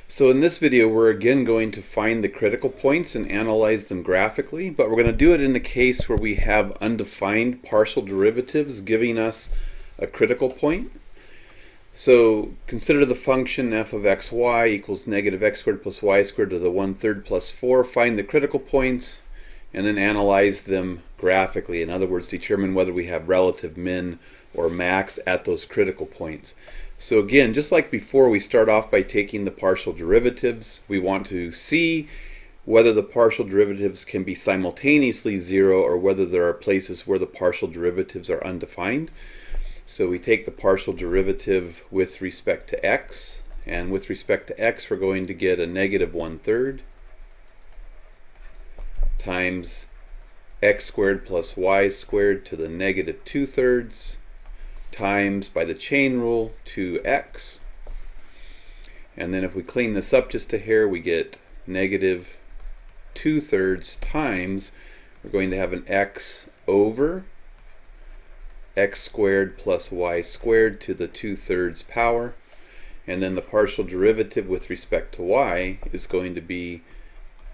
So in this video we're again going to find the critical points and analyze them graphically, but we're going to do it in the case where we have undefined partial derivatives giving us a critical point. So consider the function f of xy equals negative x squared plus y squared to the 1/3 plus 4. Find the critical points and then analyze them graphically. In other words, determine whether we have relative min or max at those critical points. So again, just like before, we start off by taking the partial derivatives. We want to see whether the partial derivatives can be simultaneously zero or whether there are places where the partial derivatives are undefined. So we take the partial derivative with respect to x, and with respect to x we're going to get a negative 1/3 times x squared plus y squared to the negative 2/3 times, by the chain rule, 2x. And then if we clean this up just a hair, we get negative 2/3 times, we're going to have an x over x squared plus y squared to the 2/3 power. And then the partial derivative with respect to y is going to be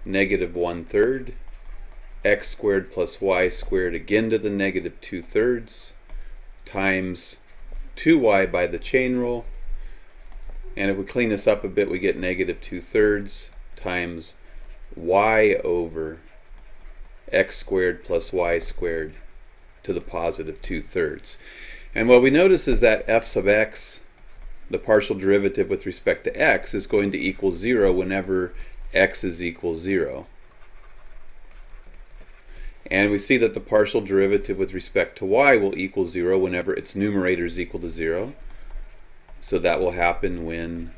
negative 1/3 x squared plus y squared again to the negative 2/3 times 2y by the chain rule. And if we clean this up a bit, we get negative 2/3 times y over x squared plus y squared to the positive 2/3. And what we notice is that f sub x, the partial derivative with respect to x, is going to equal 0 whenever x is equal 0. And we see that the partial derivative with respect to y will equal 0 whenever its numerator is equal to 0. So that will happen when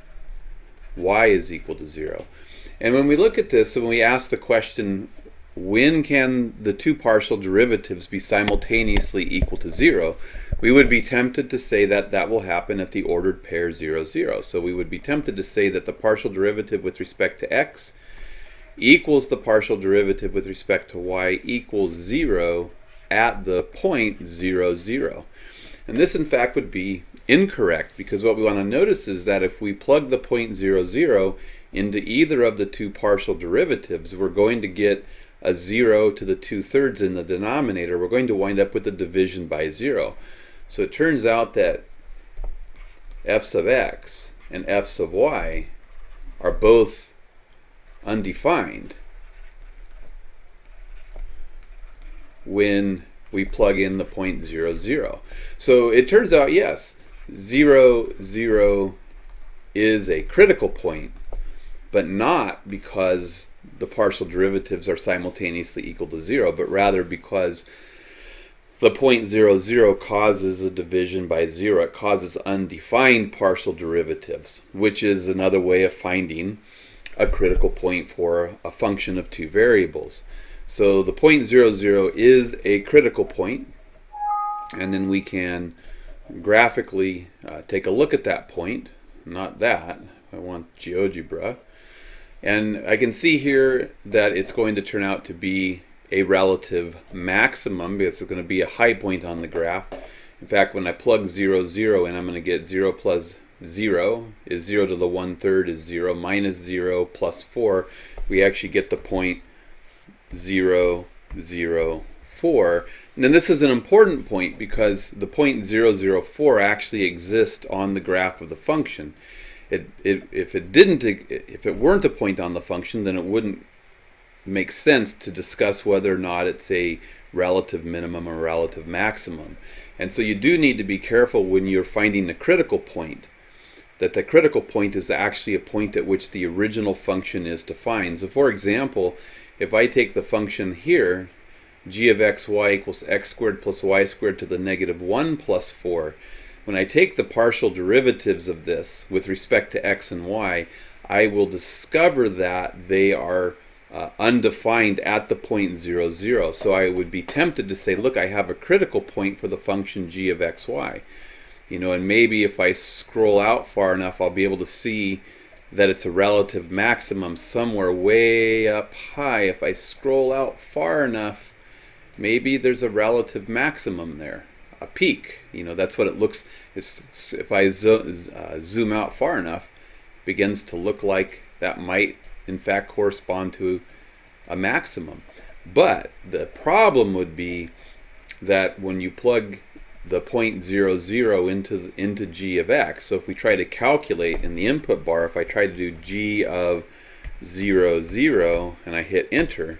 y is equal to 0. And when we look at this, and we ask the question, when can the two partial derivatives be simultaneously equal to 0, we would be tempted to say that that will happen at the ordered pair 0, 0. So we would be tempted to say that the partial derivative with respect to x equals the partial derivative with respect to y equals 0 at the point 0, 0. And this in fact would be incorrect, because what we want to notice is that if we plug the point 0, 0 into either of the two partial derivatives, we're going to get a 0 to the 2/3 in the denominator. We're going to wind up with a division by 0. So it turns out that f sub x and f sub y are both undefined when we plug in the point 0, 0. So it turns out, yes, 0, 0 is a critical point, but not because the partial derivatives are simultaneously equal to 0, but rather because the point 0, 0 causes a division by 0. It causes undefined partial derivatives, which is another way of finding a critical point for a function of two variables. So the point 0, 0 is a critical point, and then we can graphically take a look at that point. Not that, I want GeoGebra. And I can see here that it's going to turn out to be a relative maximum, because it's going to be a high point on the graph. In fact, when I plug 0, 0 in, I'm going to get 0 plus 0 is 0 to the 1/3 is 0, minus 0 plus 4. We actually get the point 0, 0, 4. And then this is an important point, because the point 0, 0, 4 actually exists on the graph of the function. If it weren't a point on the function, then it wouldn't make sense to discuss whether or not it's a relative minimum or relative maximum. And so you do need to be careful when you're finding the critical point, that the critical point is actually a point at which the original function is defined. So for example, if I take the function here, g of xy equals x squared plus y squared to the negative 1 plus 4, when I take the partial derivatives of this with respect to x and y, I will discover that they are undefined at the point 0, 0. So I would be tempted to say, look, I have a critical point for the function g of xy. And maybe if I scroll out far enough, I'll be able to see that it's a relative maximum somewhere way up high. If I scroll out far enough, maybe there's a relative maximum there, a peak. That's what it looks. If I zoom out far enough, begins to look like that might in fact correspond to a maximum. But the problem would be that when you plug the 0.00 into g of x, so if we try to calculate in the input bar, if I try to do g of 0, 0, and I hit enter,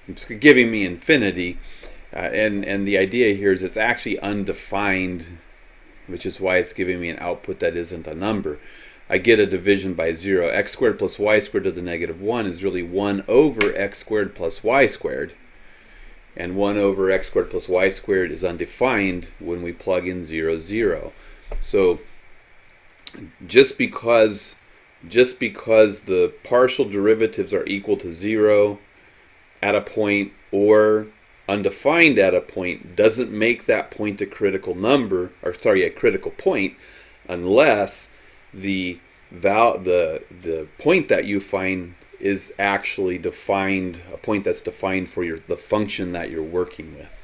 it's giving me infinity. And the idea here is it's actually undefined, which is why it's giving me an output that isn't a number. I get a division by 0. X squared plus y squared to the negative 1 is really 1 over x squared plus y squared. And 1 over x squared plus y squared is undefined when we plug in 0, 0. So just because the partial derivatives are equal to 0 at a point or undefined at a point doesn't make that point a critical number, or sorry, a critical point, unless the point that you find is actually defined, a point that's defined for the function that you're working with.